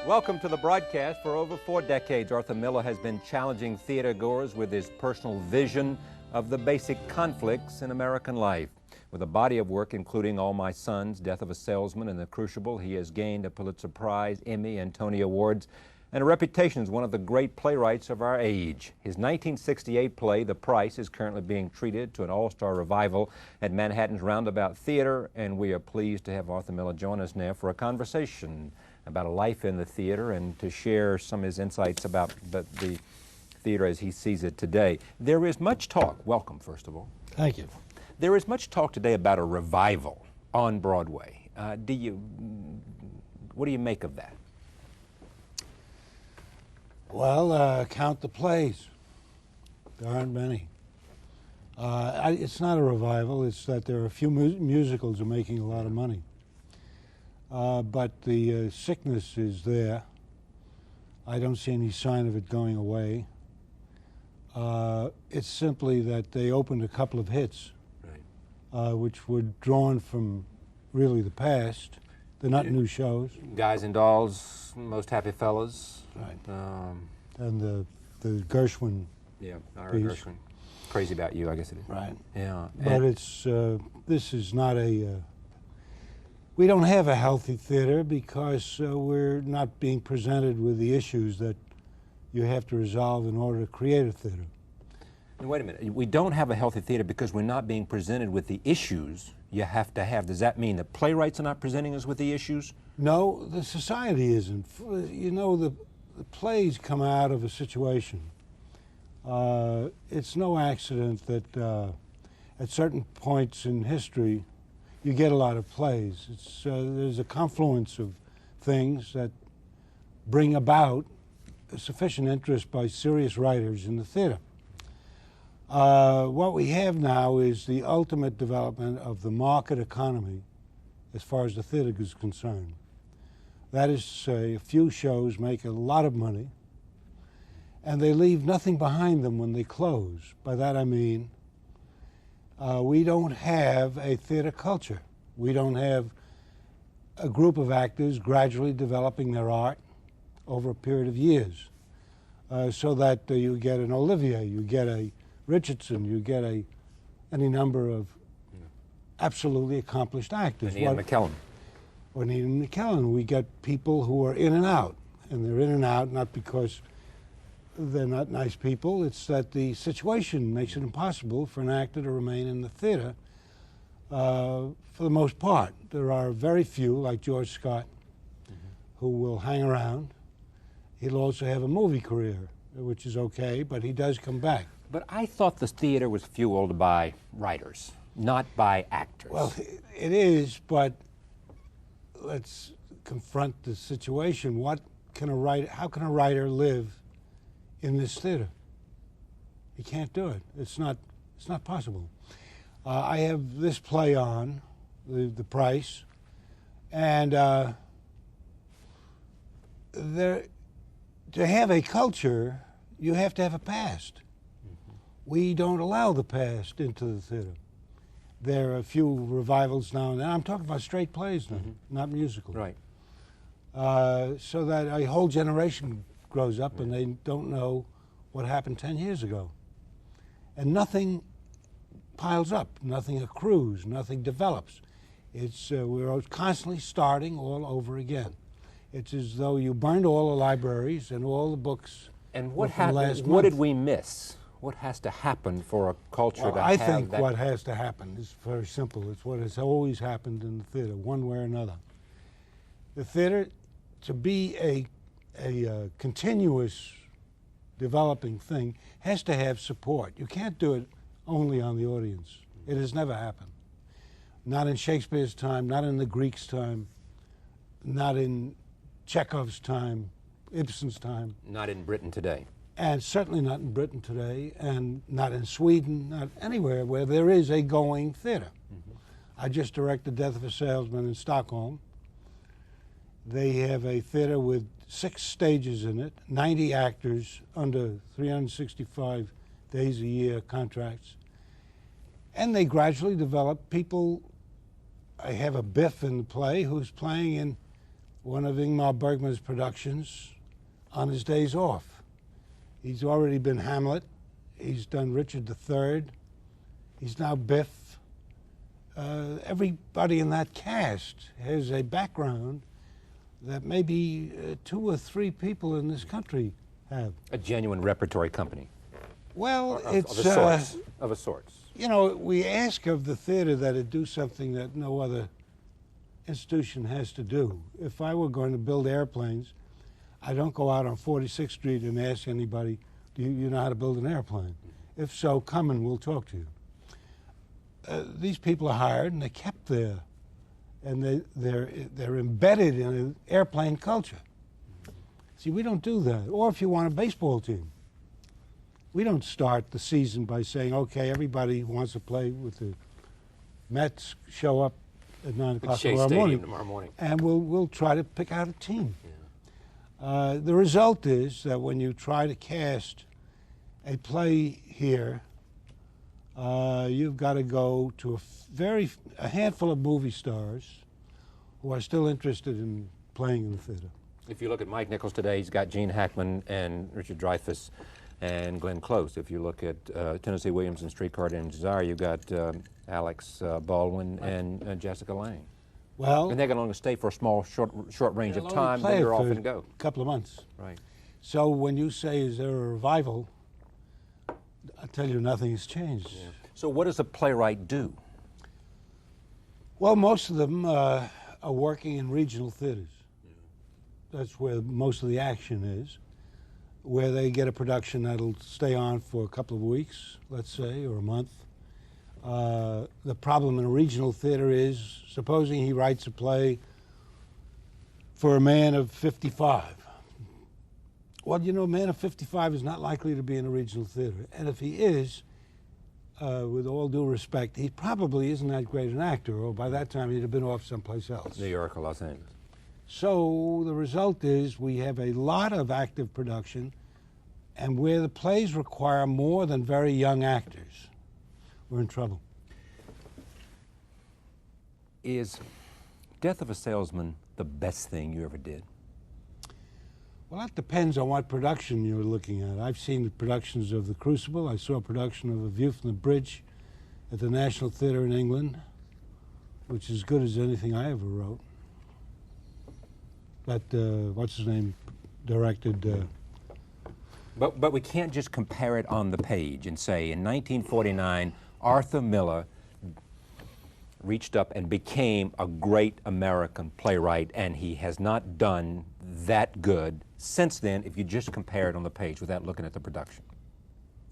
Welcome to the broadcast. For over 4 decades, Arthur Miller has been challenging theatergoers with his personal vision of the basic conflicts in American life. With a body of work including All My Sons, Death of a Salesman, and The Crucible, he has gained a Pulitzer Prize, Emmy, and Tony Awards, and a reputation as one of the great playwrights of our age. His 1968 play, The Price, is currently being treated to an all-star revival at Manhattan's Roundabout Theater, and we are pleased to have Arthur Miller join us now for a conversation about a life in the theater and to share some of his insights about the theater as he sees it today. There is much talk, welcome first of all. Thank you. There is much talk today about a revival on Broadway. What do you make of that? Well, count the plays. There aren't many. It's not a revival, it's that there are a few musicals are making a lot of money. But the sickness is there. I don't see any sign of it going away. It's simply that they opened a couple of hits, right, which were drawn from really the past. They're not new shows. Guys and Dolls, Most Happy Fellas. Right. And the Gershwin. Yeah, Ira Gershwin. Crazy About You, I guess it is. Right. Yeah. But it's this is not a. We don't have a healthy theater because we're not being presented with the issues that you have to resolve in order to create a theater. And wait a minute. We don't have a healthy theater because we're not being presented with the issues you have to have. Does that mean the playwrights are not presenting us with the issues? No, the society isn't. You know, the plays come out of a situation. It's no accident that at certain points in history you get a lot of plays. There's a confluence of things that bring about sufficient interest by serious writers in the theater. What we have now is the ultimate development of the market economy as far as the theater is concerned. That is to say, a few shows make a lot of money, and they leave nothing behind them when they close. By that I mean, we don't have a theater culture. We don't have a group of actors gradually developing their art over a period of years, so that you get an Olivier, you get a Richardson, you get any number of absolutely accomplished actors. And Ian McKellen. Or Ian McKellen. We get people who are in and out, and they're in and out not because they're not nice people, it's that the situation makes it impossible for an actor to remain in the theater for the most part. There are very few, like George Scott, who will hang around. He'll also have a movie career, which is okay, but he does come back. But I thought the theater was fueled by writers, not by actors. Well, it is, but let's confront the situation. How can a writer live in this theater? He can't do it. It's not possible. I have this play on, the Price, and to have a culture, you have to have a past. We don't allow the past into the theater. There are a few revivals now and then. I'm talking about straight plays now, not musicals. Right. So that a whole generation grows up and they don't know what happened 10 years ago. And nothing piles up, nothing accrues, nothing develops. We're constantly starting all over again. It's as though you burned all the libraries and all the books. And what happened? What did we miss? What has to happen for a culture to have I think that? What has to happen is very simple. It's what has always happened in the theater, one way or another. The theater, to be a continuous developing thing, has to have support. You can't do it only on the audience. It has never happened. Not in Shakespeare's time, not in the Greeks' time, not in Chekhov's time, Ibsen's time. Not in Britain today. And certainly not in Britain today, and not in Sweden, not anywhere where there is a going theater. I just directed Death of a Salesman in Stockholm. They have a theater with 6 stages in it, 90 actors under 365 days a year contracts. And they gradually develop people. I have a Biff in the play who's playing in one of Ingmar Bergman's productions on his days off. He's already been Hamlet. He's done Richard III. He's now Biff. Everybody in that cast has a background that maybe 2 or 3 people in this country have. A genuine repertory company. Well, Of a sort. You know, we ask of the theater that it do something that no other institution has to do. If I were going to build airplanes, I don't go out on 46th Street and ask anybody, do you know how to build an airplane? If so, come and we'll talk to you. These people are hired and they're kept there, and they're embedded in an airplane culture. See, we don't do that. Or if you want a baseball team, we don't start the season by saying, okay, everybody who wants to play with the Mets show up at 9 o'clock tomorrow morning, and we'll try to pick out a team. Yeah. The result is that when you try to cast a play here, you've got to go to a handful of movie stars who are still interested in playing in the theater. If you look at Mike Nichols today, he's got Gene Hackman and Richard Dreyfuss and Glenn Close. If you look at Tennessee Williams and Streetcar Named Desire, you've got Alex Baldwin and Jessica Lange. Well, and they're going to stay for a small, short range of time, then they're off and go. A couple of months. Right. So when you say, is there a revival, I tell you, nothing has changed. Yeah. So what does a playwright do? Well, most of them are working in regional theaters. Yeah. That's where most of the action is, where they get a production that'll stay on for a couple of weeks, let's say, or a month. The problem in a regional theater is, supposing he writes a play for a man of 55. Well, you know, a man of 55 is not likely to be in a regional theater. And if he is, with all due respect, he probably isn't that great an actor, or by that time he'd have been off someplace else. New York or Los Angeles. So the result is we have a lot of active production, and where the plays require more than very young actors, we're in trouble. Is Death of a Salesman the best thing you ever did? Well, that depends on what production you're looking at. I've seen the productions of The Crucible. I saw a production of A View from the Bridge at the National Theatre in England, which is as good as anything I ever wrote. That, what's his name, directed... But we can't just compare it on the page and say, in 1949, Arthur Miller reached up and became a great American playwright, and he has not done that good since then, if you just compare it on the page without looking at the production.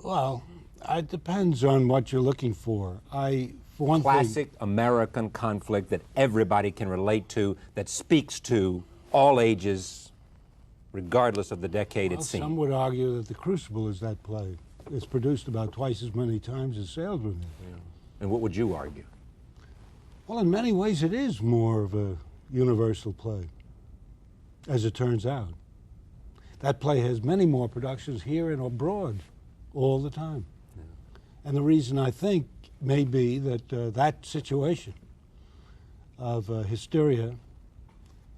Well, it depends on what you're looking for. For one Classic American conflict that everybody can relate to, that speaks to all ages, regardless of the decade it's seen. Some would argue that The Crucible is that play. It's produced about twice as many times as Salesman. Yeah. And what would you argue? Well, in many ways it is more of a universal play, as it turns out. That play has many more productions here and abroad all the time. Yeah. And the reason I think may be that that situation of hysteria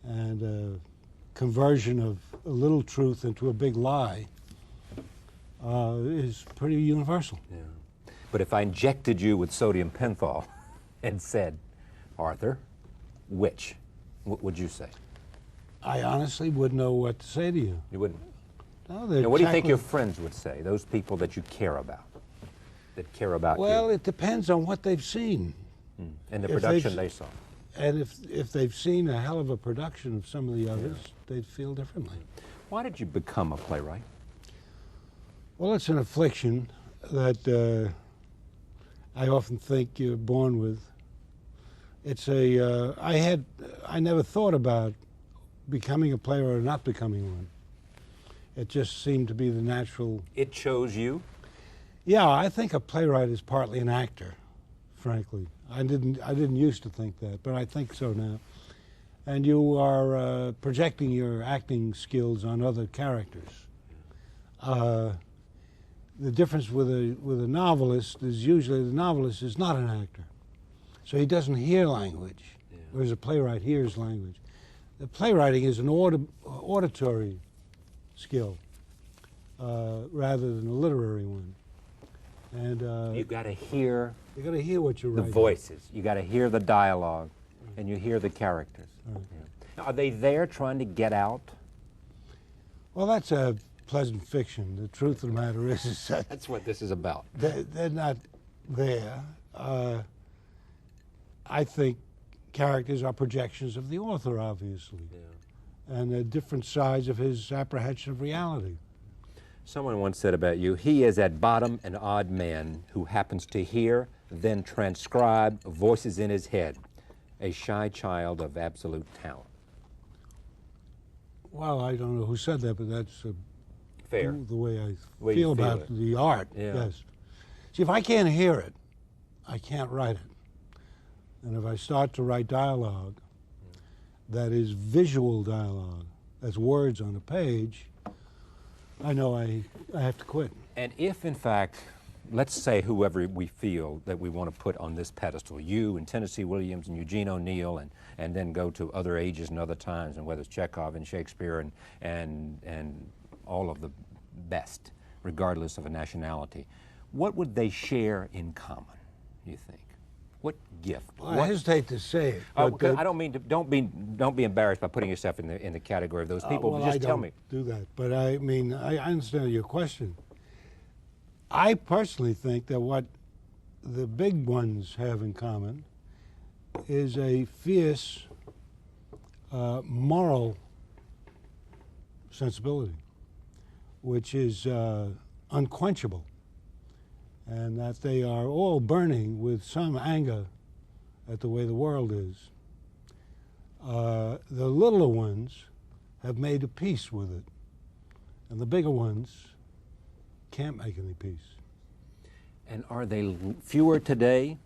and conversion of a little truth into a big lie is pretty universal. Yeah. But if I injected you with sodium penthol and said, Arthur, which? What would you say? I honestly wouldn't know what to say to you. You wouldn't? No, now, what do you think your friends would say, those people that you care about, that care about you? Well, it depends on what they've seen. And the production they saw. And if they've seen a hell of a production of some of the others, they'd feel differently. Why did you become a playwright? Well, it's an affliction that I often think you're born with. It's I never thought about becoming a playwright or not becoming one. It just seemed to be the natural... It chose you? Yeah, I think a playwright is partly an actor, frankly. I didn't used to think that, but I think so now. And you are projecting your acting skills on other characters. The difference with a novelist is usually the novelist is not an actor. So he doesn't hear language, whereas a playwright hears language. The playwriting is an auditory skill rather than a literary one. And you got to hear. You got to hear what you're the writing. voices. You got to hear the dialogue, and you hear the characters. Right. Yeah. Now, are they there trying to get out? Well, that's a pleasant fiction. The truth of the matter is that That's what this is about. they're not there. I think characters are projections of the author, obviously, and they're different sides of his apprehension of reality. Someone once said about you, he is at bottom an odd man who happens to hear, then transcribe voices in his head, a shy child of absolute talent. Well, I don't know who said that, but that's Fair. the way I Way feel you feel about it. the art, Yeah. yes. See, if I can't hear it, I can't write it. And if I start to write dialogue that is visual dialogue, that's words on a page, I know I have to quit. And if, in fact, let's say whoever we feel that we want to put on this pedestal, you and Tennessee Williams and Eugene O'Neill, and then go to other ages and other times, and whether it's Chekhov and Shakespeare and all of the best, regardless of a nationality, what would they share in common, you think? What gift? Well, I hesitate to say it. But I don't mean to, don't be embarrassed by putting yourself in the category of those people. Well, but just I tell don't me. do that. But I mean, I understand your question. I personally think that what the big ones have in common is a fierce moral sensibility, which is unquenchable, and that they are all burning with some anger at the way the world is. The littler ones have made a peace with it, and the bigger ones can't make any peace. And are they fewer today?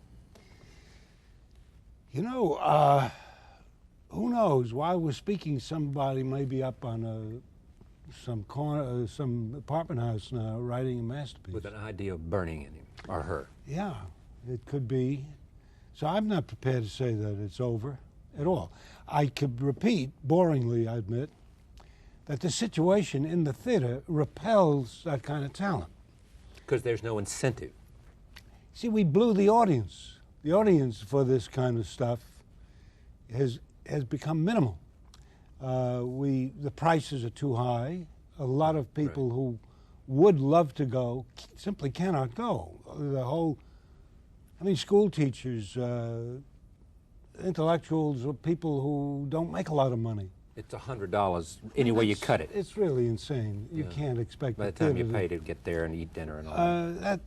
You know, who knows? While we're speaking, somebody may be up on some corner, some apartment house now, writing a masterpiece. With an idea of burning in him or her. Yeah, it could be. So I'm not prepared to say that it's over at all. I could repeat, boringly, I admit, that the situation in the theater repels that kind of talent. Because there's no incentive. See, we blew the audience. The audience for this kind of stuff has become minimal. The prices are too high. A lot of people who would love to go simply cannot go. School teachers, intellectuals, or people who don't make a lot of money. It's $100 any way you cut it. It's really insane. You can't expect By the time you pay to get there and eat dinner and all that.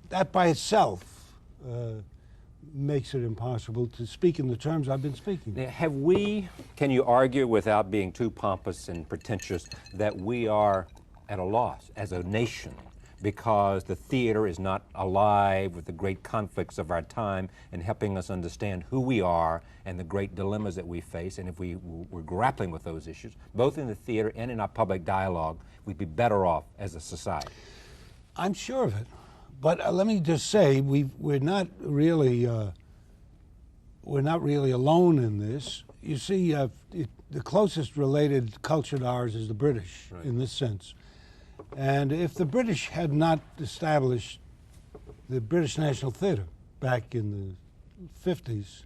That by itself makes it impossible to speak in the terms I've been speaking. Now, can you argue without being too pompous and pretentious that we are at a loss as a nation because the theater is not alive with the great conflicts of our time and helping us understand who we are and the great dilemmas that we face? And if we were grappling with those issues, both in the theater and in our public dialogue, we'd be better off as a society. I'm sure of it. But let me just say, we're not really alone in this. You see, the closest related culture to ours is the British, in this sense. And if the British had not established the British National Theatre back in the 50s,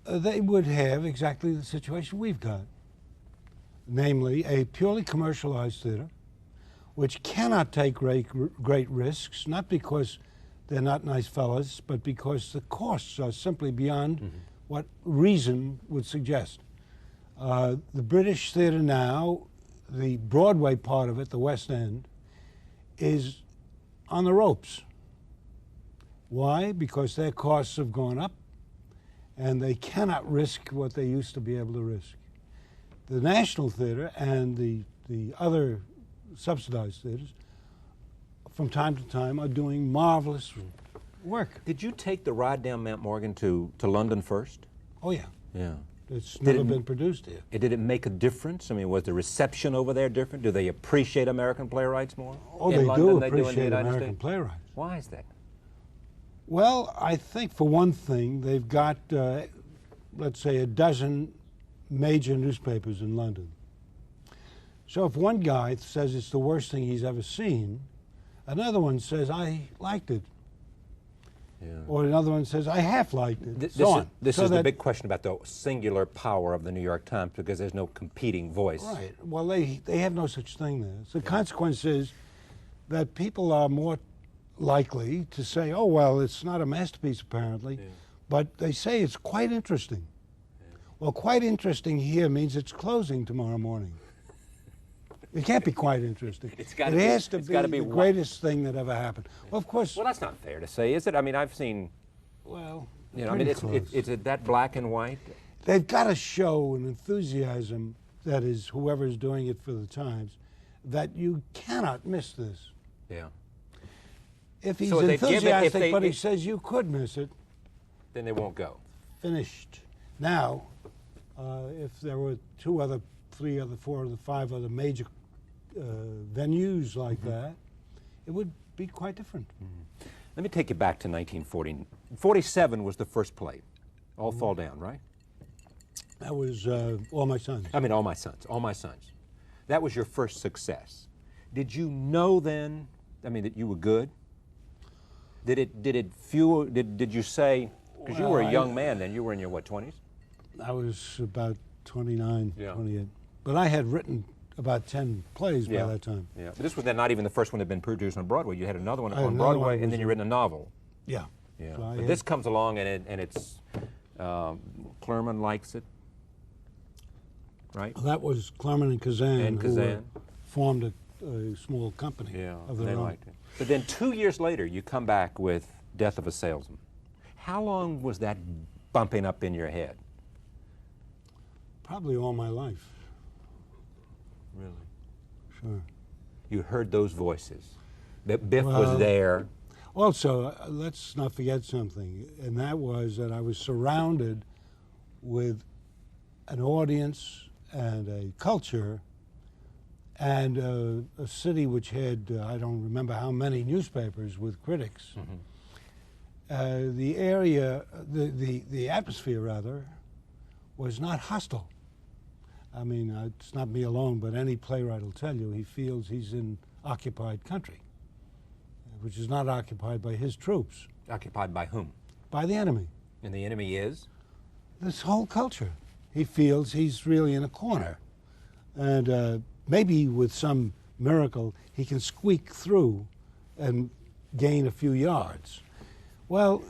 they would have exactly the situation we've got, namely a purely commercialized theater, which cannot take great risks, not because they're not nice fellas, but because the costs are simply beyond what reason would suggest. The British theater now, the Broadway part of it, the West End, is on the ropes. Why? Because their costs have gone up, and they cannot risk what they used to be able to risk. The National Theatre and the other subsidized theaters, from time to time, are doing marvelous work. Did you take the ride down Mount Morgan to London first? Oh, yeah. Yeah. It's never been produced here. Did it make a difference? I mean, was the reception over there different? Do they appreciate American playwrights more? Oh, they do appreciate American playwrights. Why is that? Well, I think for one thing, they've got, let's say, a dozen major newspapers in London. So if one guy says it's the worst thing he's ever seen, another one says, I liked it. Yeah. Or another one says, I half liked it. This So is the big question about the singular power of the New York Times, because there's no competing voice. Right. Well, they have no such thing there. So the consequence is that people are more likely to say, oh, well, it's not a masterpiece, apparently, but they say it's quite interesting. Well, quite interesting here means it's closing tomorrow morning. It can't be quite interesting. It has to be the greatest thing that ever happened. Well, of course. Well, that's not fair to say, is it? I mean, I've seen. Well, you know, I mean, it's that black and white. They've got to show an enthusiasm, that is, whoever's doing it for the Times, that you cannot miss this. Yeah. If he's enthusiastic, but he says you could miss it, then they won't go. Finished. Now, if there were 2 other, 3 other, 4 other, 5 other major venues like that, it would be quite different. Let me take you back to 1940. 47 was the first play, All Fall Down, right? That was All My Sons. I mean, All My Sons, All My Sons. That was your first success. Did you know then, I mean, that you were good? Did it fuel, did you say, because you were a young man then, you were in your, what, 20s? I was about 29, Yeah. 28. But I had written about 10 plays by that time. Yeah, but this was then not even the first one that had been produced on Broadway. You had another one on another Broadway, one and then you written a novel. Yeah. Yeah. So But this comes along, and it's Clermont likes it, right? That was Clermont and Kazan, And Kazan. who formed a small company of their they own. liked it. But then 2 years later, you come back with Death of a Salesman. How long was that bumping up in your head? Probably all my life. Really? Sure. You heard those voices. Biff was there. Also, let's not forget something, and that was that I was surrounded with an audience and a culture and a city which had, I don't remember how many newspapers with critics. The area, the atmosphere, rather, was not hostile. I mean, it's not me alone, but any playwright will tell you he feels he's in occupied country, which is not occupied by his troops. Occupied by whom? By the enemy. And the enemy is? This whole culture. He feels he's really in a corner. And maybe with some miracle, he can squeak through and gain a few yards. Well,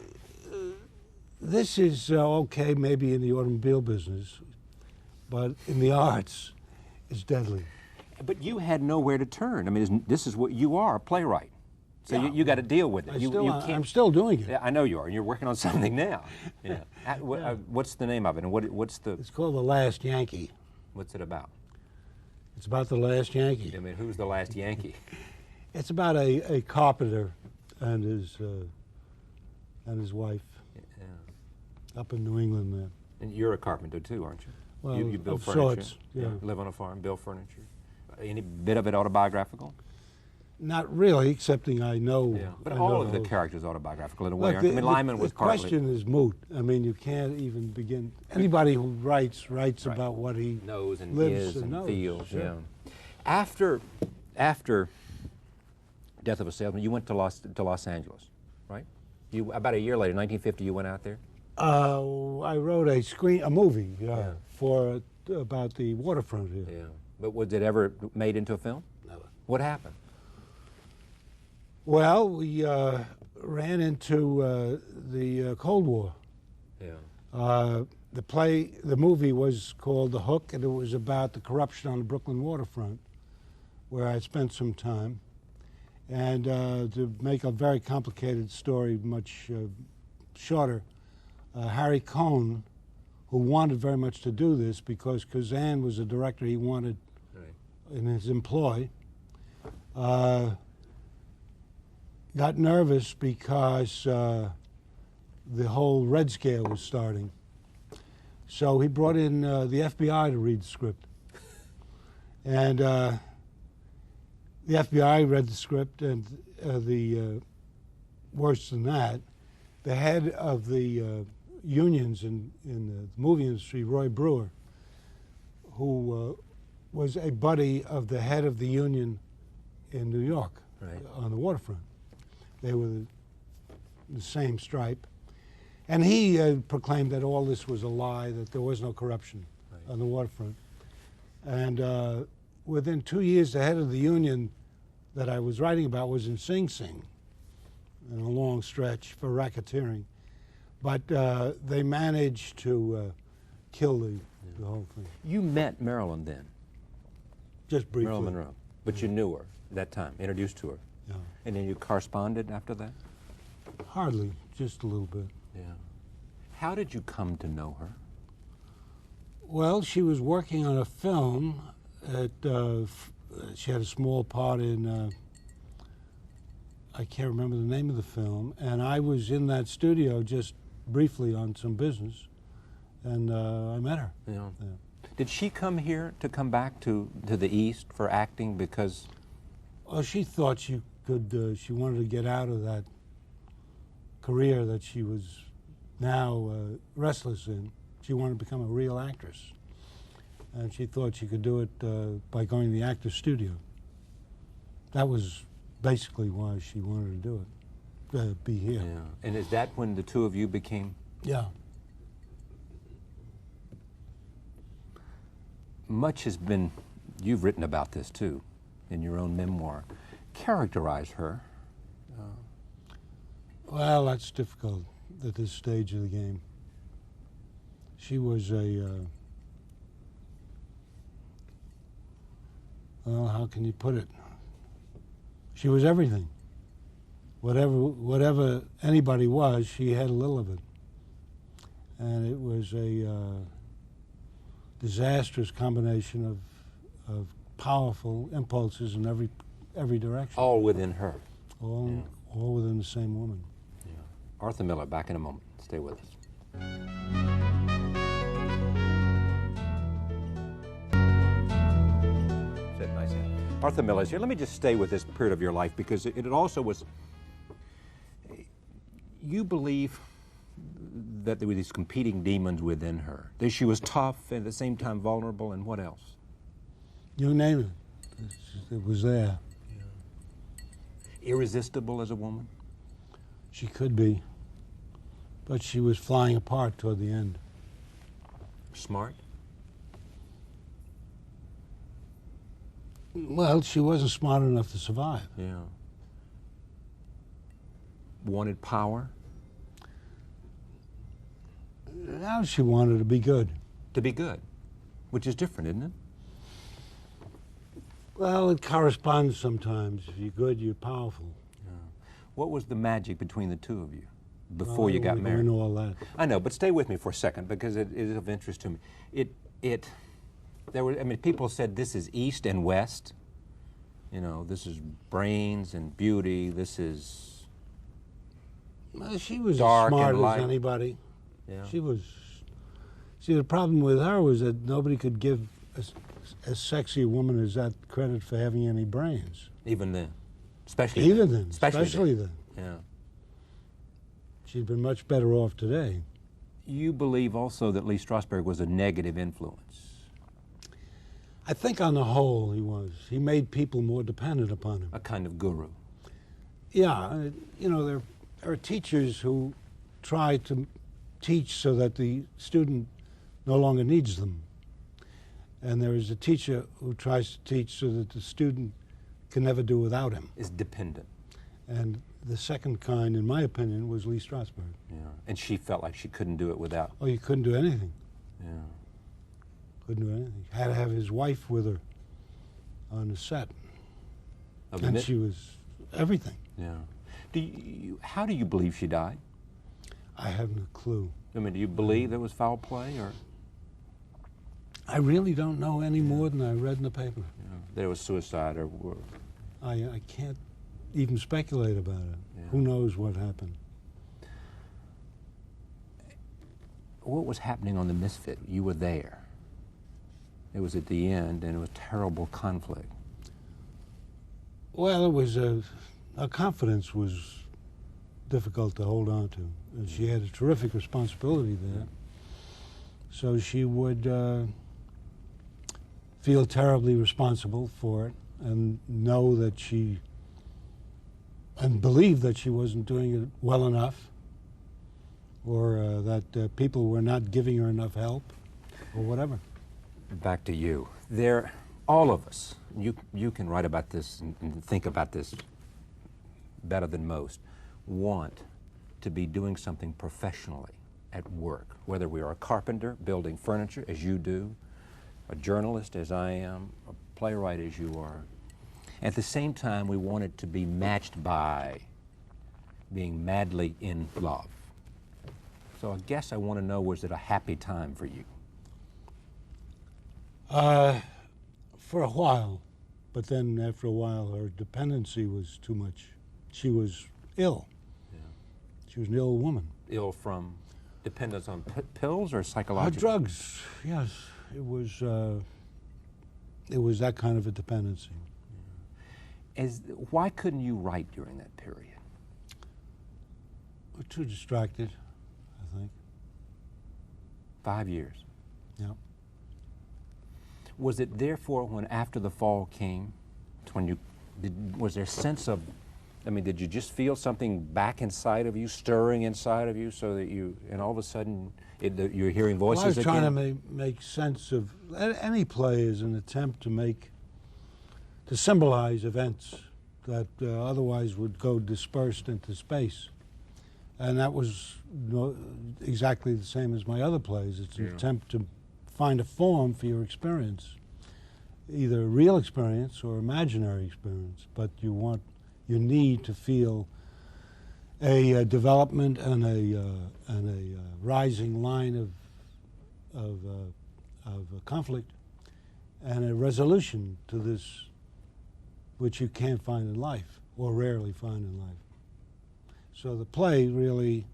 this is okay maybe in the automobile business, but in the arts, it's deadly. But you had nowhere to turn. I mean, this is what you are, a playwright. So Yeah. you got to deal with it. I'm still doing it. Yeah, I know you are, and you're working on something now. Yeah. What's the name of it, and what's It's called The Last Yankee. what's it about? It's about the last Yankee. I mean, who's the last Yankee? It's about a carpenter and his wife Yeah. up in New England there. And you're a carpenter too, aren't you? Well, you build of furniture. sorts, yeah. Live on a farm, build furniture. Any bit of it autobiographical? Not really, excepting I know. Yeah. But I all know of the those. characters autobiographical in a way, Look, aren't they? I mean, Lyman was the partly. question is moot. I mean, you can't even begin. Anybody who writes Right. about what he knows and lives is and knows. feels. Sure. Yeah. After Death of a Salesman, you went to Los Angeles, right? You about a year later, 1950, you went out there. I wrote a movie for about the waterfront here. Yeah. But was it ever made into a film? Never. What happened? Well, we ran into the Cold War. Yeah. The movie was called The Hook, and it was about the corruption on the Brooklyn waterfront, where I spent some time. And to make a very complicated story much shorter, Harry Cohn, who wanted very much to do this because Kazan was a director he wanted in his employ, got nervous because the whole Red Scare was starting. So he brought in the FBI to read the script. And the FBI read the script, and worse than that, the head of the unions in the movie industry, Roy Brewer, who was a buddy of the head of the union in New York, Right. on the waterfront. They were the same stripe. And he proclaimed that all this was a lie, that there was no corruption Right. on the waterfront. And within 2 years, the head of the union that I was writing about was in Sing Sing, in a long stretch for racketeering. But they managed to kill the whole thing. You met Marilyn then, Just briefly. Marilyn Monroe, but you knew her at that time, introduced to her. Yeah. And then you corresponded after that? Hardly, just a little bit. Yeah. How did you come to know her? Well, she was working on a film. She had a small part in, I can't remember the name of the film, and I was in that studio just briefly on some business, and I met her. Yeah. Yeah. Did she come here to come back to the East for acting because? Well, she thought she could, she wanted to get out of that career that she was now restless in. She wanted to become a real actress. And she thought she could do it by going to the actor's studio. That was basically why she wanted to do it, be here. Yeah. And is that when the two of you became? Yeah. Much has been, you've written about this too, in your own memoir. Characterize her. Well, that's difficult at this stage of the game. She was well, how can you put it? She was everything. Whatever anybody was, she had a little of it. And it was a disastrous combination of powerful impulses in every direction. All within her. All within the same woman. Yeah. Arthur Miller, back in a moment. Stay with us. Said nice. Arthur Miller's here. Let me just stay with this period of your life because it also was. You believe that there were these competing demons within her. That she was tough and at the same time vulnerable, and what else? You name it. It was there. Irresistible as a woman? She could be. But she was flying apart toward the end. Smart? Well, she wasn't smart enough to survive. Yeah. Wanted power? Now she wanted to be good. To be good, which is different, isn't it? Well, it corresponds sometimes. If you're good, you're powerful. Yeah. What was the magic between the two of you before you got I married? know all that. I know, but stay with me for a second because it is of interest to me. There were, I mean, people said this is East and West. You know, this is brains and beauty. This is Well, she was as dark smart and light. as anybody. Yeah. She was. See, the problem with her was that nobody could give as sexy a woman as that credit for having any brains. Even then, especially Especially then. Yeah. She'd been much better off today. You believe also that Lee Strasberg was a negative influence. I think on the whole he was. He made people more dependent upon him. A kind of guru. Yeah, you know, there are teachers who try to teach so that the student no longer needs them. And there is a teacher who tries to teach so that the student can never do without him. Is dependent. And the second kind, in my opinion, was Lee Strasberg. Yeah. And she felt like she couldn't do it without. Oh, you couldn't do anything. Yeah. Couldn't do anything. Had to have his wife with her on the set. And she was everything. Yeah. How do you believe she died? I have no clue. I mean, do you believe there was foul play, or? I really don't know any more than I read in the paper. Yeah, there was suicide, or? I can't even speculate about it. Yeah. Who knows what happened? What was happening on the Misfit? You were there. It was at the end, and it was terrible conflict. Well, it was her confidence was difficult to hold on to. And she had a terrific responsibility there. So she would feel terribly responsible for it and know that and believe that she wasn't doing it well enough, or that people were not giving her enough help, or whatever. Back to you. All of us, you can write about this and think about this better than most, want to be doing something professionally at work, whether we are a carpenter building furniture, as you do, a journalist, as I am, a playwright, as you are. At the same time, we want it to be matched by being madly in love. So I guess I want to know, was it a happy time for you? For a while, but then after a while her dependency was too much. She was ill. Yeah. She was an ill woman. Ill from dependence on pills or psychological? Drugs, yes. It was that kind of a dependency. Yeah. Why couldn't you write during that period? We're too distracted, I think. 5 years. Yeah. Was it therefore when after the fall came, was there a sense of, did you just feel something back inside of you, stirring inside of you, so that and all of a sudden you're hearing voices again? I was trying to make sense of, any play is an attempt to symbolize events that otherwise would go dispersed into space. And that was exactly the same as my other plays. It's an attempt to find a form for your experience, either a real experience or imaginary experience, but you need to feel a development and a rising line of a conflict and a resolution to this, which you can't find in life or rarely find in life. So the play really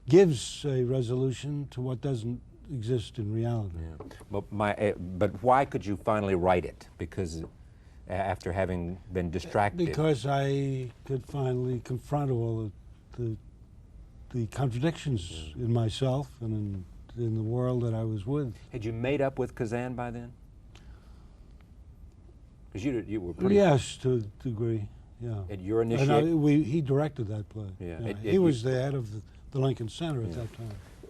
gives a resolution to what doesn't exist in reality. Yeah. But why could you finally write it? Because after having been distracted? Because I could finally confront all the contradictions in myself and in the world that I was with. Had you made up with Kazan by then? Because you were pretty... Yes, to a degree, yeah. At your initiation? He directed that play. Yeah. He was the head of the Lincoln Center at that time.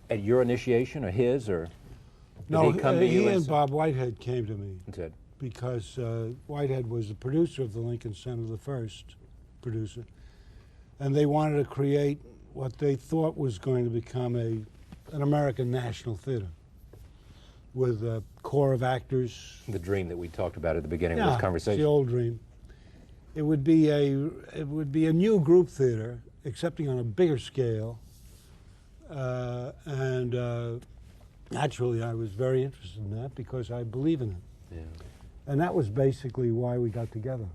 At your initiation, or his, or no? Did he come to you and Bob Whitehead came to me. And said, because Whitehead was the producer of the Lincoln Center, the first producer, and they wanted to create what they thought was going to become an American national theater with a core of actors. The dream that we talked about at the beginning of this conversation. The old dream. It would be a new group theater, excepting on a bigger scale, and naturally I was very interested in that because I believe in it. Yeah. And that was basically why we got together,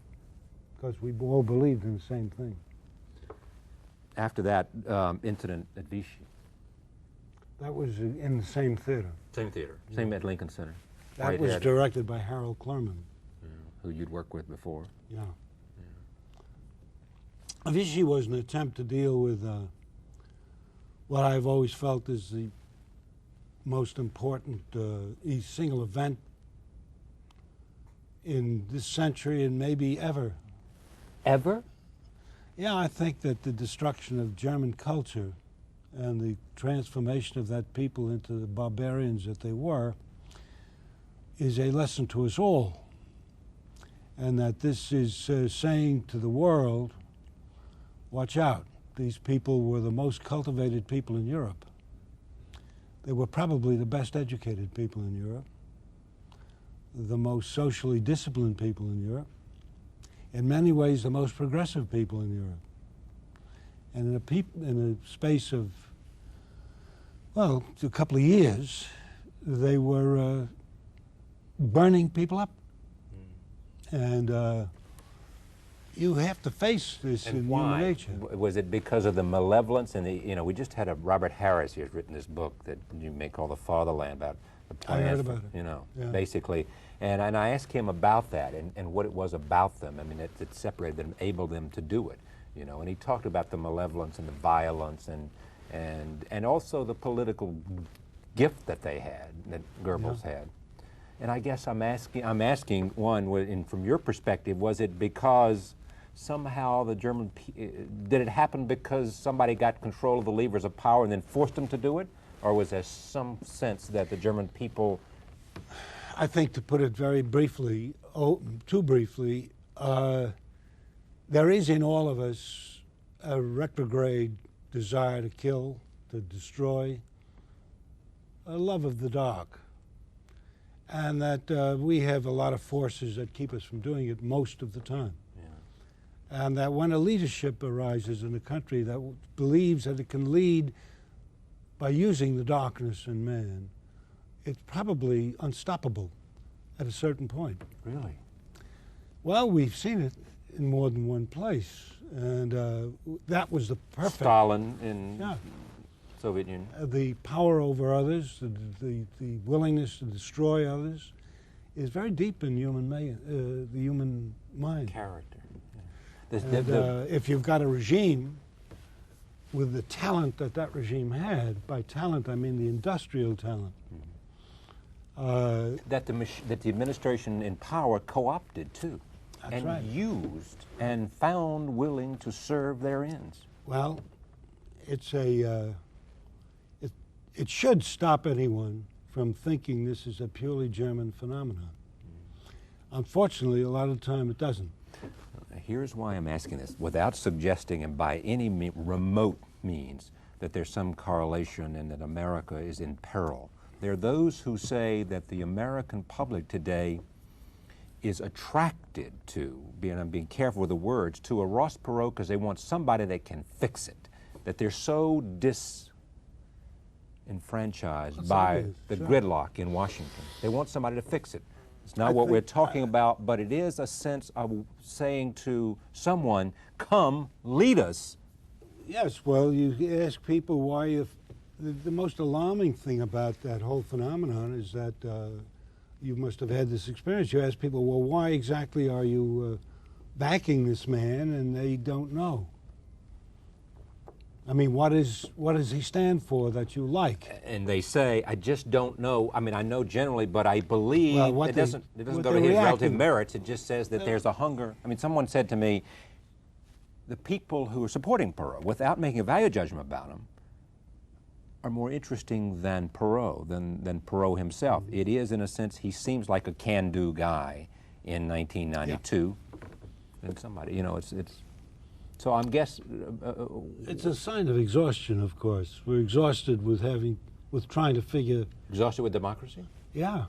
because we all believed in the same thing. After that incident at Vichy? That was in the same theater. Same theater, same at Lincoln Center. That was directed by Harold Clurman. Yeah. Who you'd worked with before. Yeah. Vichy was an attempt to deal with what I've always felt is the most important single event in this century and maybe ever. Ever? Yeah, I think that the destruction of German culture and the transformation of that people into the barbarians that they were is a lesson to us all. And that this is saying to the world, watch out. These people were the most cultivated people in Europe. They were probably the best educated people in Europe, the most socially disciplined people in Europe, in many ways the most progressive people in Europe. And in a space of, well, a couple of years, they were burning people up. And you have to face this in human nature. Was it because of the malevolence and we just had Robert Harris who has written this book that you may call The Fatherland, about the plan. I heard about it. Basically. And I asked him about that and what it was about them. It separated them, enabled them to do it. And he talked about the malevolence and the violence and also the political gift that they had, that Goebbels had. And I guess I'm asking one, from your perspective, was it because somehow the did it happen because somebody got control of the levers of power and then forced them to do it? Or was there some sense that the German people... I think, to put it very briefly, too briefly, there is in all of us a retrograde desire to kill, to destroy, a love of the dark. And that we have a lot of forces that keep us from doing it most of the time. Yeah. And that when a leadership arises in a country that believes that it can lead by using the darkness in man, it's probably unstoppable at a certain point. Really? Well, we've seen it in more than one place. And that was the perfect... Stalin in Soviet Union. The power over others, the willingness to destroy others, is very deep in the human mind. Character. Yeah. And, if you've got a regime with the talent that regime had, by talent I mean the industrial talent, that the administration in power co-opted too, that's right, used and found willing to serve their ends. Well, it's it should stop anyone from thinking this is a purely German phenomenon. Unfortunately, a lot of the time it doesn't. Here's why I'm asking this, without suggesting and by any remote means that there's some correlation and that America is in peril. There are those who say that the American public today is attracted to, I'm being careful with the words, to a Ross Perot because they want somebody that can fix it, that they're so disenfranchised by the gridlock in Washington. They want somebody to fix it. It's not what we're talking about, but it is a sense of saying to someone, come, lead us. Yes, well, you ask people why the most alarming thing about that whole phenomenon is that you must have had this experience. You ask people, well, why exactly are you backing this man? And they don't know. I mean, what does he stand for that you like? And they say, I just don't know. I mean, I know generally, but I believe it doesn't go to his relative merits. It just says that there's a hunger. I mean, someone said to me, the people who are supporting Perot, without making a value judgment about him, are more interesting than Perot, than Perot himself. It is, in a sense, he seems like a can-do guy in 1992. And somebody, you know, it's so I'm it's a sign of exhaustion, of course. We're exhausted with trying to figure... Exhausted with democracy? Yeah,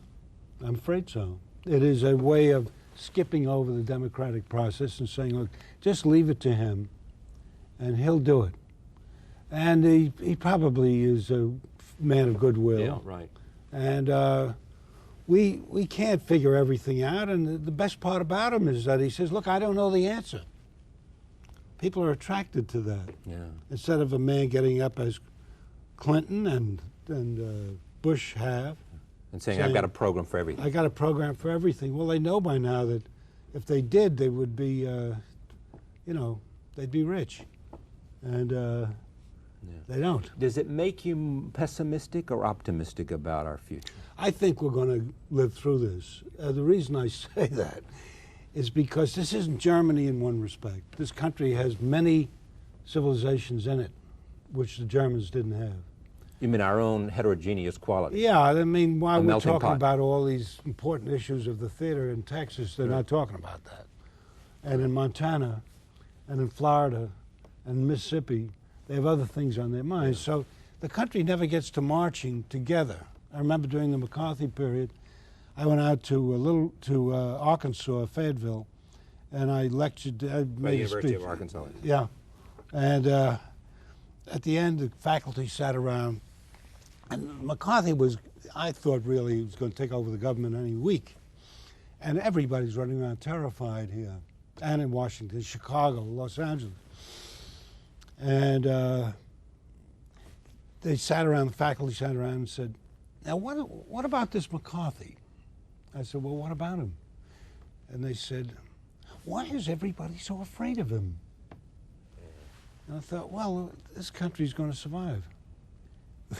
I'm afraid so. It is a way of skipping over the democratic process and saying, look, just leave it to him, and he'll do it. And he probably is a man of goodwill. Yeah, right. And we can't figure everything out, and the best part about him is that he says, look, I don't know the answer. People are attracted to that. Yeah. Instead of a man getting up as Clinton and Bush have. And saying, I've got a program for everything. I got a program for everything. Well, they know by now that if they did, they would be, they'd be rich. And they don't. Does it make you pessimistic or optimistic about our future? I think we're going to live through this. The reason I say that is because this isn't Germany in one respect. This country has many civilizations in it, which the Germans didn't have. You mean our own heterogeneous quality? Yeah, I mean, while we're talking pot. about all these important issues of the theater in Texas, they're not talking about that. And in Montana, and in Florida, and Mississippi, they have other things on their minds. So the country never gets to marching together. I remember during the McCarthy period, I went out to Arkansas, Fayetteville, and I lectured. I made a University speech. of Arkansas. Yeah, and at the end, the faculty sat around, and McCarthy was, I thought, really he was going to take over the government any week, and everybody's running around terrified here, and in Washington, Chicago, Los Angeles, and they sat around. The faculty sat around and said, "Now, what about this McCarthy?" I said, well, what about him? And they said, why is everybody so afraid of him? And I thought, well, this country's going to survive.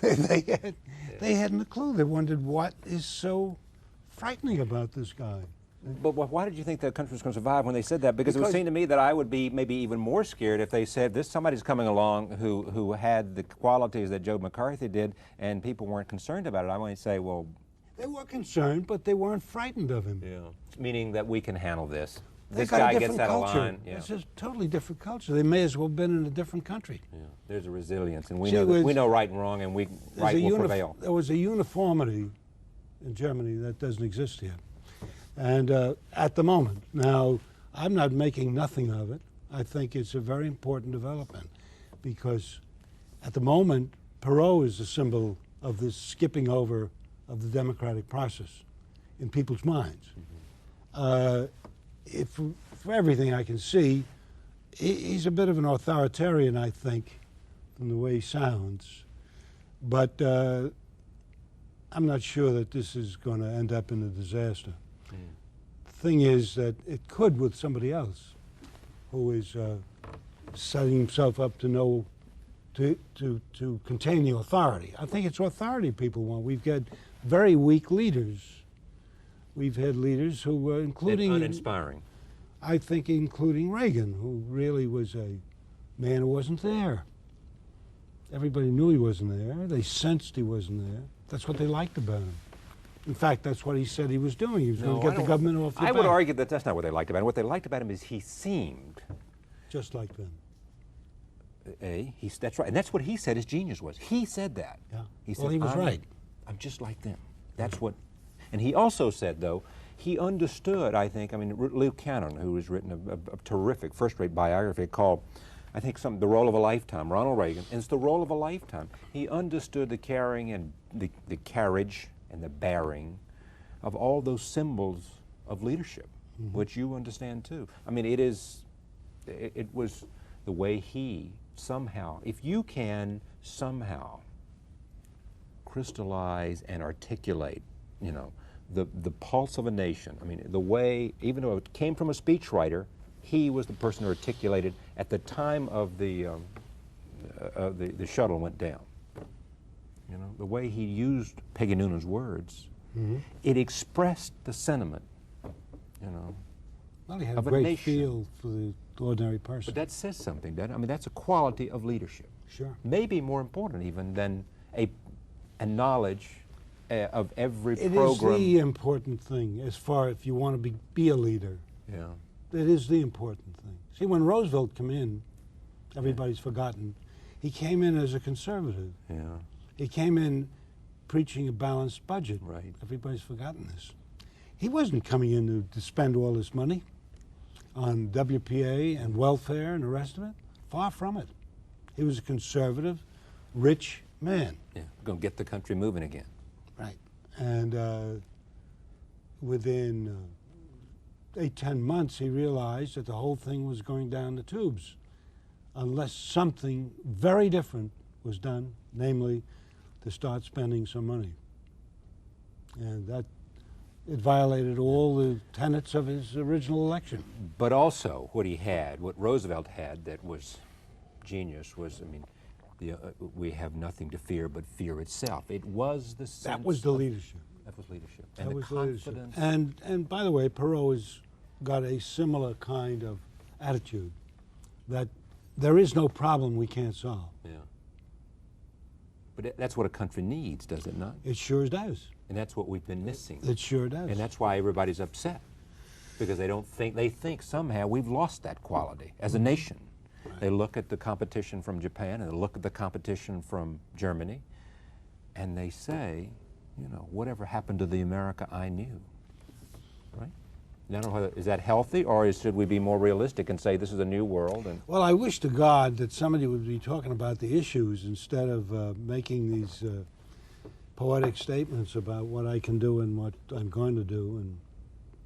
They hadn't a clue. They wondered what is so frightening about this guy. But why did you think the country was going to survive when they said that? Because it would seem to me that I would be maybe even more scared if they said somebody's coming along who had the qualities that Joe McCarthy did, and people weren't concerned about it. I might say, well, they were concerned, but they weren't frightened of him. Yeah. Meaning that we can handle this. This guy gets out of line. Yeah. It's a totally different culture. They may as well have been in a different country. Yeah. There's a resilience, and we know right and wrong, and right will prevail. There was a uniformity in Germany that doesn't exist here. And at the moment, now, I'm not making nothing of it. I think it's a very important development because at the moment, Perot is a symbol of this skipping over of the democratic process in people's minds. For everything I can see, he's a bit of an authoritarian, I think, from the way he sounds. But I'm not sure that this is going to end up in a disaster. The thing is that it could with somebody else who is setting himself up to know, to contain the authority. I think it's authority people want. We've got very weak leaders. We've had leaders who were including... uninspiring. I think including Reagan, who really was a man who wasn't there. Everybody knew he wasn't there. They sensed he wasn't there. That's what they liked about him. In fact, that's what he said he was doing. He was going to get the government off the back. I would argue that that's not what they liked about him. What they liked about him is he seemed... just like them. That's right. And that's what he said his genius was. He said that. Yeah. He said, well, he was right. I'm just like them. That's what... And he also said, though, he understood, I think, Luke Cannon, who has written a terrific, first-rate biography called, I think, The Role of a Lifetime, Ronald Reagan, and it's the role of a lifetime. He understood the carrying and the carriage and the bearing of all those symbols of leadership, which you understand, too. It was the way he somehow, if you can somehow crystallize and articulate, the pulse of a nation. The way, even though it came from a speechwriter, he was the person who articulated at the time of the shuttle went down. The way he used Peggy Noonan's words, it expressed the sentiment, Well, he had of a great nation. feel for the ordinary person. But that says something, doesn't it? That's a quality of leadership. Sure. Maybe more important even than a knowledge of every It program. is the important thing as far if you want to be a leader. Yeah. It is the important thing. See, when Roosevelt came in, everybody's forgotten, he came in as a conservative. Yeah. He came in preaching a balanced budget. Right. Everybody's forgotten this. He wasn't coming in to spend all this money on WPA and welfare and the rest of it. Far from it. He was a conservative, rich man. Yeah. Going to get the country moving again. Right. And within 8-10 months, he realized that the whole thing was going down the tubes unless something very different was done, namely to start spending some money. And that it violated all the tenets of his original election. But also what Roosevelt had that was genius was, we have nothing to fear but fear itself. It was the sense That was the leadership. That was leadership. That And was the leadership. confidence. And by the way, Perot has got a similar kind of attitude that there is no problem we can't solve. Yeah. But that's what a country needs, does it not? It sure does. And that's what we've been missing. It sure does. And that's why everybody's upset. Because they think somehow we've lost that quality as a nation. Right. They look at the competition from Japan and they look at the competition from Germany and they say, whatever happened to the America I knew, right? I don't know whether, is that healthy, or should we be more realistic and say this is a new world? Well, I wish to God that somebody would be talking about the issues instead of making these poetic statements about what I can do and what I'm going to do, and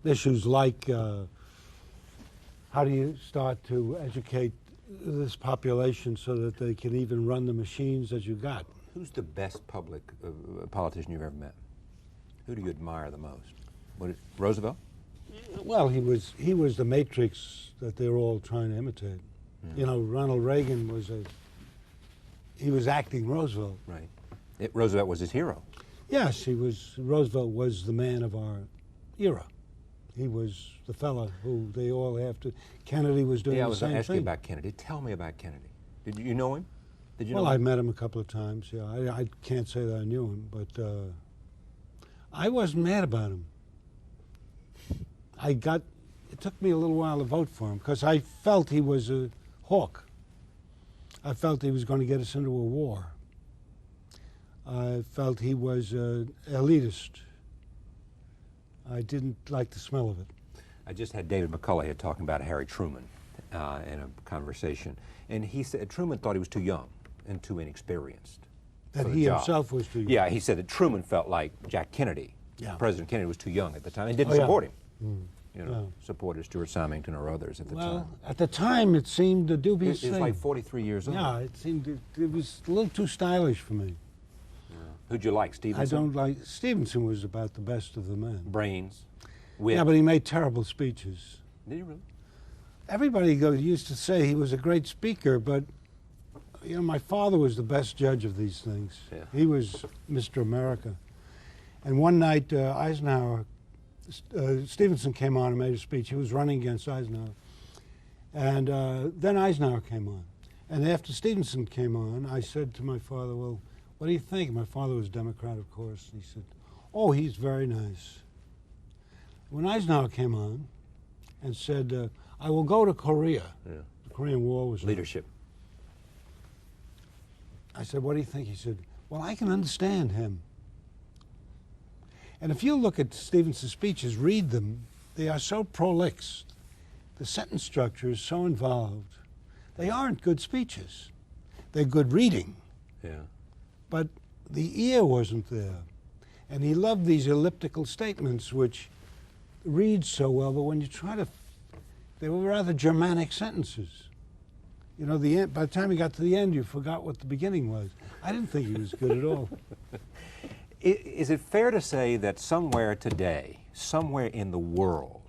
issues like how do you start to educate this population so that they can even run the machines that you got. Who's the best public politician you've ever met? Who do you admire the most? Roosevelt? Well, he was the matrix that they're all trying to imitate. Ronald Reagan he was acting Roosevelt. Right. Roosevelt was his hero. Yes, Roosevelt was the man of our era. He was the fellow who they all have to. Kennedy was doing the same thing. I was asking you about Kennedy. Tell me about Kennedy. Did you know him? Did you know him? I met him a couple of times. Yeah, I can't say that I knew him, but I wasn't mad about him. It took me a little while to vote for him because I felt he was a hawk. I felt he was going to get us into a war. I felt he was elitist. I didn't like the smell of it. I just had David McCullough here talking about Harry Truman in a conversation, and he said Truman thought he was too young and too inexperienced. That he himself was too young. Yeah, he said that Truman felt like Jack Kennedy. Yeah. President Kennedy was too young at the time and didn't support him. You know, Yeah. supported Stuart Symington or others at the time. Well, at the time it seemed a dubious He was thing. like 43 years old. Yeah, it seemed it was a little too stylish for me. Who'd you like, Stevenson? I don't like Stevenson. Was about the best of the men. Brains, wit. Yeah, but he made terrible speeches. Did he really? Everybody used to say he was a great speaker, but you know, my father was the best judge of these things. Yeah. He was Mr. America. And one night, Stevenson came on and made a speech. He was running against Eisenhower. And then Eisenhower came on. And after Stevenson came on, I said to my father, well, what do you think? My father was Democrat, of course. He said, oh, he's very nice. When Eisenhower came on and said, I will go to Korea. Yeah. The Korean War was Leadership. I said, what do you think? He said, well, I can understand him. And if you look at Stevenson's speeches, read them, they are so prolix. The sentence structure is so involved. They aren't good speeches. They're good reading. Yeah. But the ear wasn't there. And he loved these elliptical statements which read so well, but when you try to, they were rather Germanic sentences. You know, by the time you got to the end, you forgot what the beginning was. I didn't think he was good at all. Is it fair to say that somewhere today, somewhere in the world,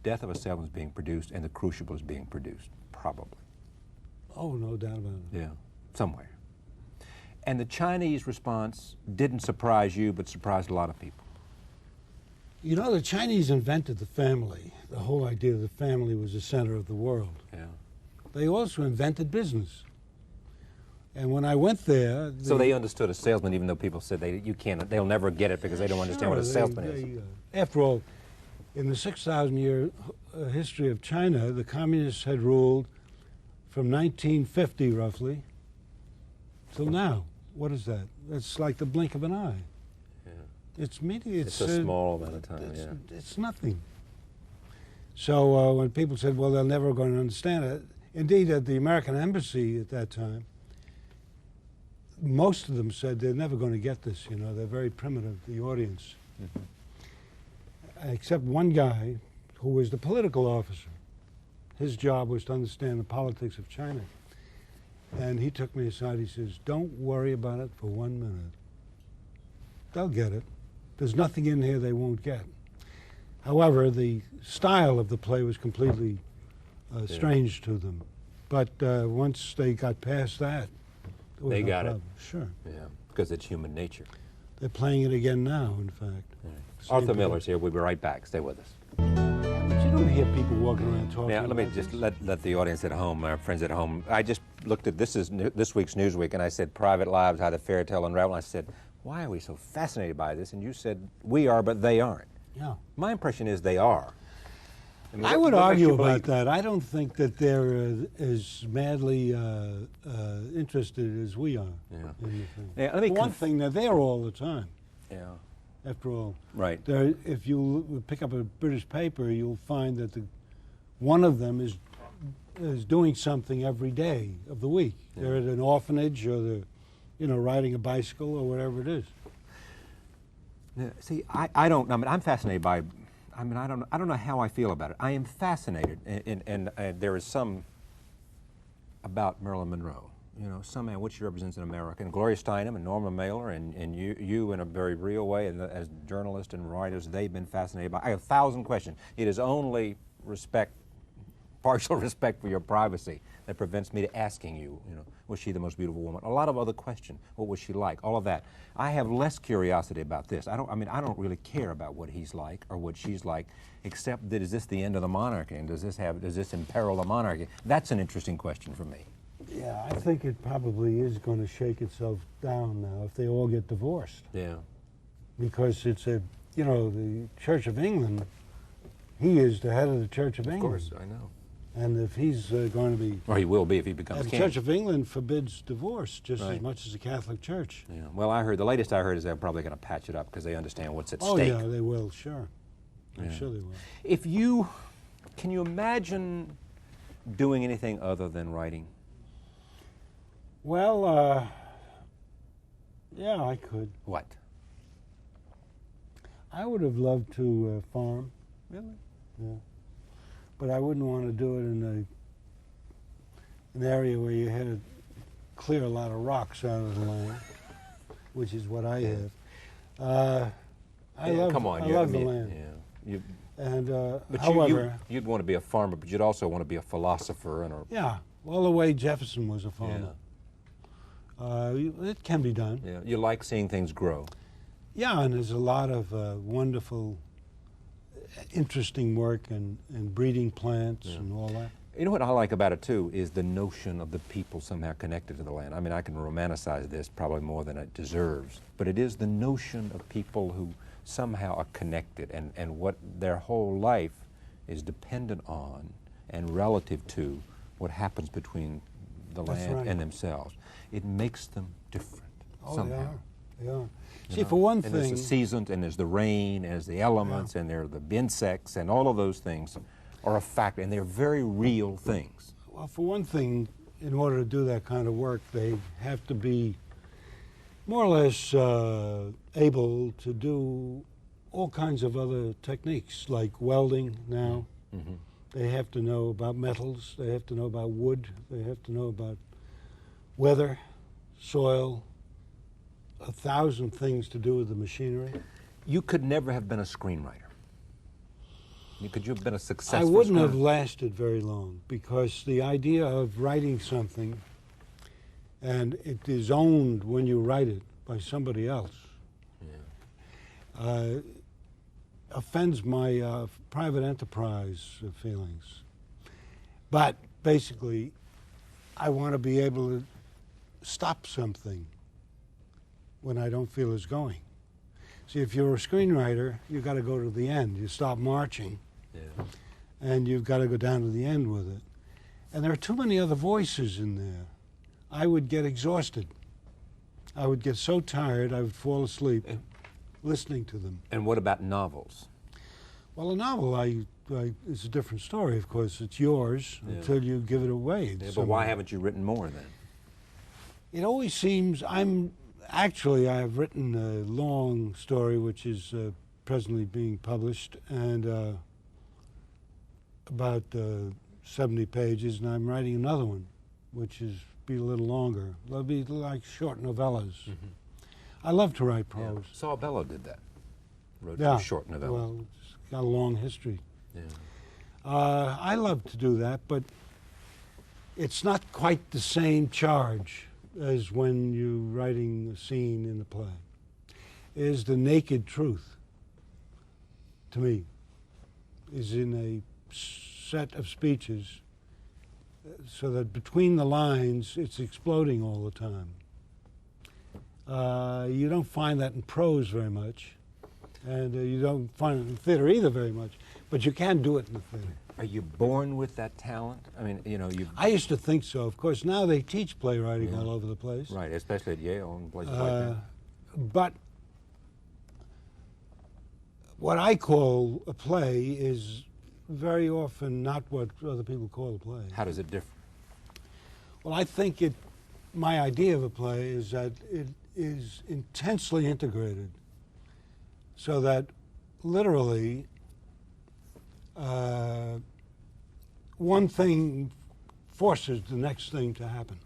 Death of a Salesman is being produced and The Crucible is being produced? Probably. Oh, no doubt about it. Yeah, somewhere. And the Chinese response didn't surprise you, but surprised a lot of people. You know, the Chinese invented the family. The whole idea of the family was the center of the world. Yeah. They also invented business. And when I went there... So they understood a salesman, even though people said they'll never get it because they don't understand what a salesman is. After all, in the 6,000-year history of China, the communists had ruled from 1950, roughly, till now. What is that? That's like the blink of an eye. Yeah. It's a small amount of time, It's nothing. So when people said, well, they're never going to understand it, indeed, at the American embassy at that time, most of them said they're never going to get this, you know, they're very primitive, the audience. Except one guy who was the political officer. His job was to understand the politics of China. And he took me aside, he says, don't worry about it for 1 minute. They'll get it. There's nothing in here they won't get. However, the style of the play was completely strange to them. But once they got past that, they got it. Sure. Yeah, because it's human nature. They're playing it again now, in fact. Right. Arthur Miller's here. We'll be right back. Stay with us. But you don't hear people walking around talking. Now, let me just let the audience at home, our friends at home. I just looked at this week's Newsweek, and I said, "Private Lives: How the Fairy Tale Unraveled." I said, "Why are we so fascinated by this?" And you said, "We are, but they aren't." Yeah. My impression is they are. I would argue about that. I don't think that they're as madly interested as we are. Yeah. In the Now, let me one thing, they're there all the time. Yeah. After all, right. If you pick up a British paper, you'll find that one of them is doing something every day of the week. Yeah. They're at an orphanage, or they're, riding a bicycle, or whatever it is. Now, see, I don't. I mean, I'm fascinated by. I mean, I don't know how I feel about it. I am fascinated, and there is some about Marilyn Monroe. Some which she represents in America, and Gloria Steinem and Norma Mailer, and you in a very real way, and as journalists and writers, they've been fascinated by. I have 1,000 questions. It is only respect partial respect for your privacy that prevents me to asking you, was she the most beautiful woman? A lot of other questions. What was she like? All of that. I have less curiosity about this. I don't really care about what he's like or what she's like, except that is this the end of the monarchy, and does this imperil the monarchy? That's an interesting question for me. Yeah, I think it probably is going to shake itself down now if they all get divorced. Yeah. Because it's the Church of England, he is the head of the Church of England. Of course, I know. And if he's going to be... Or he will be if he becomes king. The Church of England forbids divorce just as much as the Catholic Church. Yeah. Well, the latest I heard is they're probably going to patch it up because they understand what's at stake. Oh, yeah, they will, sure. I'm sure they will. Can you imagine doing anything other than writing? Well, yeah, I could. What? I would have loved to farm. Really? Yeah. But I wouldn't want to do it in an area where you had to clear a lot of rocks out of the land, which is what I have. I love the land. Yeah. But however, you'd want to be a farmer, but you'd also want to be a philosopher and yeah. Well, the way Jefferson was a farmer. It can be done. Yeah. You like seeing things grow. Yeah, and there's a lot of wonderful, interesting work and breeding plants and all that. You know what I like about it, too, is the notion of the people somehow connected to the land. I mean, I can romanticize this probably more than it deserves, but it is the notion of people who somehow are connected and what their whole life is dependent on and relative to what happens between the land and themselves. It makes them different somehow. They are. See, for one thing... there's the seasons, and there's the rain, and there's the elements, and there are the insects, and all of those things are a factor, and they're very real things. Well, for one thing, in order to do that kind of work, they have to be more or less able to do all kinds of other techniques, like welding now. Mm-hmm. They have to know about metals, they have to know about wood, they have to know about weather, soil, 1,000 things to do with the machinery. You could never have been a screenwriter. Could you have been a successful I wouldn't have lasted very long, because the idea of writing something and it is owned when you write it by somebody else offends my private enterprise feelings. But basically, I want to be able to stop something when I don't feel it's going. See, if you're a screenwriter, you've got to go to the end. You stop marching, and you've got to go down to the end with it. And there are too many other voices in there. I would get exhausted. I would get so tired, I would fall asleep listening to them. And what about novels? Well, a novel, it's a different story, of course. It's yours until you give it away. Yeah, but why haven't you written more then? It always seems Actually, I have written a long story which is presently being published, and about 70 pages, and I'm writing another one, which is be a little longer. They'll be like short novellas. Mm-hmm. I love to write prose. Yeah. Saul Bellow did that. Wrote short novellas. Well, it's got a long history. Yeah. I love to do that, but it's not quite the same charge as when you're writing a scene in the play. It is the naked truth, to me, is in a set of speeches so that between the lines it's exploding all the time. You don't find that in prose very much, and you don't find it in theater either very much, but you can do it in the theater. Are you born with that talent? I mean, I used to think so. Of course, now they teach playwriting all over the place. Right, especially at Yale and places like that. But what I call a play is very often not what other people call a play. How does it differ? Well, I think my idea of a play is that it is intensely integrated, so that literally one thing forces the next thing to happen.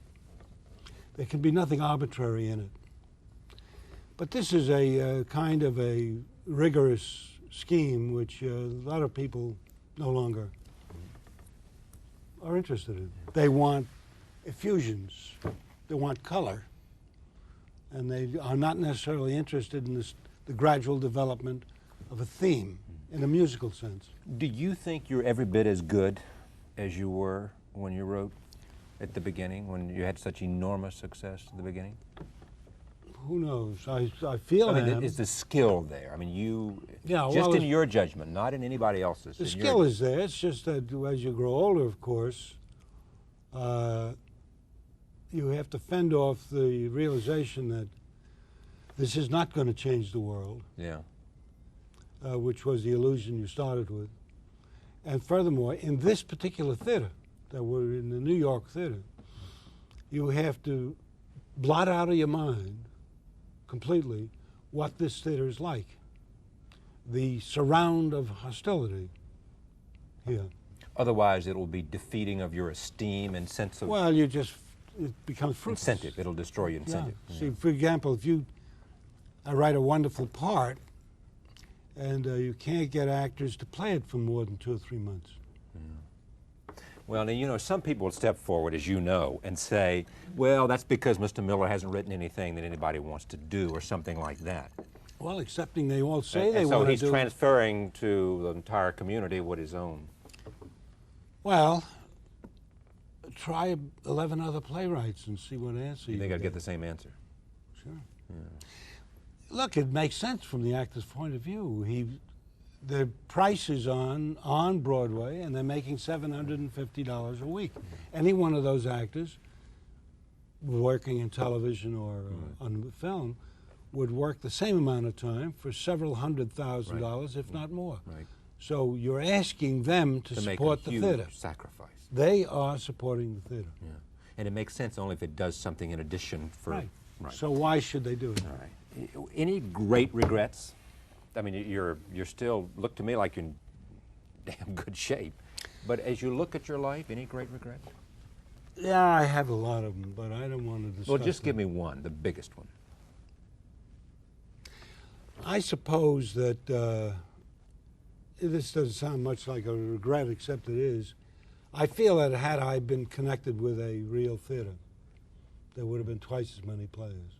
There can be nothing arbitrary in it. But this is a kind of a rigorous scheme which a lot of people no longer are interested in. They want effusions. They want color. And they are not necessarily interested in the gradual development of a theme in a musical sense. Do you think you're every bit as good as you were when you wrote at the beginning, when you had such enormous success at the beginning? Who knows? I feel I mean, is the skill there? I mean, just in your judgment, not in anybody else's. The skill is there. It's just that as you grow older, of course, you have to fend off the realization that this is not going to change the world. Yeah. Which was the illusion you started with. And furthermore, in this particular theater, that we're in the New York theater, you have to blot out of your mind completely what this theater is like. The surround of hostility here. Otherwise, it will be defeating of your esteem and sense of... Well, it becomes fruitless. Incentive. It'll destroy your incentive. Yeah. See, for example, if I write a wonderful part, and you can't get actors to play it for more than 2 or 3 months. Well, now, you know, some people will step forward, as you know, and say, well, that's because Mr. Miller hasn't written anything that anybody wants to do, or something like that. Well, excepting they all say they want to do. So he's transferring to the entire community what his own. Well, try 11 other playwrights and see what answer You think I'd get get the same answer? Sure. Yeah. Look, it makes sense from the actor's point of view. The price is on Broadway, and they're making $750 a week. Any one of those actors working in television or on film would work the same amount of time for several $100,000, if not more. Right. So you're asking them to support the theater. Sacrifice. They are supporting the theater. Yeah. And it makes sense only if it does something in addition for... Right. Right. So why should they do it? All right. Any great regrets? I mean, you're still, look to me like you're in damn good shape. But as you look at your life, any great regrets? Yeah, I have a lot of them, but I don't want to discuss Well, just give them. me one, the biggest one. I suppose that this doesn't sound much like a regret, except it is. I feel that had I been connected with a real theater, there would have been twice as many players.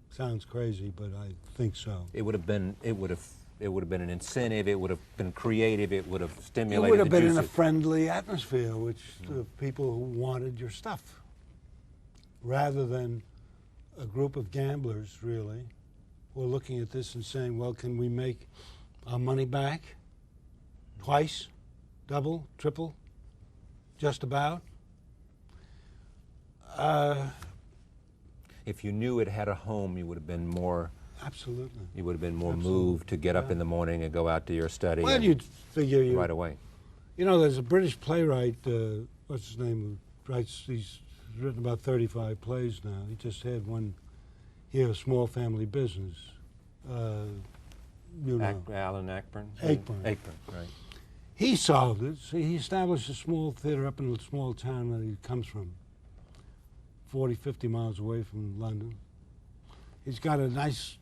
Sounds crazy, but I think so. It would have been an incentive. It would have been creative. It would have stimulated. It would have the been in a juices. friendly atmosphere, which the people who wanted your stuff, rather than a group of gamblers, really, who are looking at this and saying, "Well, can we make our money back? Twice, double, triple, just about." If you knew it had a home, you would have been more. Absolutely. You would have been more Absolutely. moved to get up in the morning and go out to your study. Well, you'd figure right away. You know, there's a British playwright, what's his name, who writes, he's written about 35 plays now. He just had one here, Small Family Business. You know. Alan Ayckbourn? Ayckbourn. Ayckbourn, right. He solved it. See, he established a small theater up in a small town that he comes from, 40, 50 miles away from London. He's got a nice,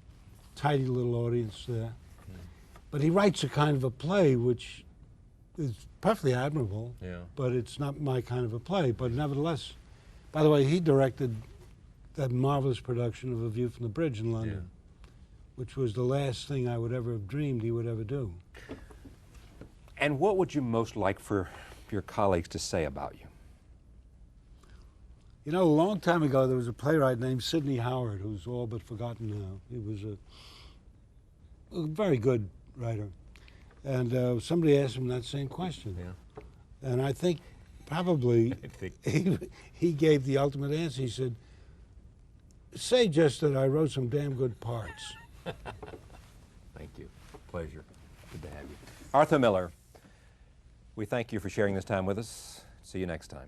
tidy little audience there. But he writes a kind of a play which is perfectly admirable, but it's not my kind of a play. But nevertheless, by the way, he directed that marvelous production of A View from the Bridge in London, which was the last thing I would ever have dreamed he would ever do. And what would you most like for your colleagues to say about you? You know, a long time ago, there was a playwright named Sidney Howard, who's all but forgotten now. He was a very good writer. And somebody asked him that same question. Yeah. And I think probably he gave the ultimate answer. He said, say just that I wrote some damn good parts. Thank you. Pleasure. Good to have you. Arthur Miller, we thank you for sharing this time with us. See you next time.